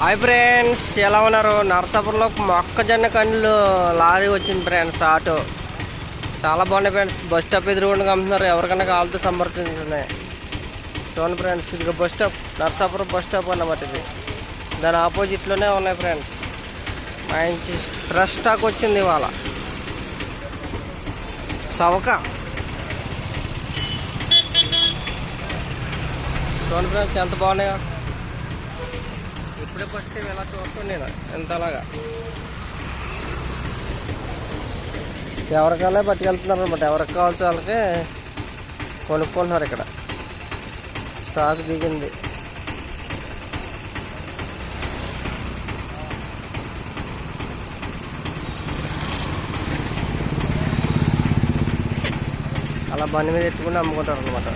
Hi friends, ఎలా ఉన్నారు? నరసాపురంలో మొక్కజొన్న కండ్లు లారీ వచ్చింది ఫ్రెండ్స్. ఆటో చాలా బాగున్నాయి ఫ్రెండ్స్. బస్ స్టాప్ ఎదురుగుండా అమ్ముతున్నారు. ఎవరికైనా కావాలతో సంప్రదించున్నాయి. చూడండి ఫ్రెండ్స్, ఇది bus stop, Narasapuram bus stop అన్నమాట. ఇది దాని ఆపోజిట్లోనే ఉన్నాయి ఫ్రెండ్స్. మంచి ఫ్రెష్ స్టాక్ వచ్చింది ఇవాళ. సవక చూడండి ఫ్రెండ్స్, ఎంత బాగున్నాయో. ఇప్పుడే ఫస్ట్ టైం ఎలా చూస్తాను నేను ఎంతలాగా. ఎవరికైనా పట్టుకెళ్తున్నారు అనమాట. ఎవరికి కావాల్సిన వాళ్ళకి కొనుక్కుంటున్నారు. ఇక్కడ స్టాక్ దిగింది. అలా బండి మీద ఎత్తుకుని అమ్ముకుంటారు అనమాట.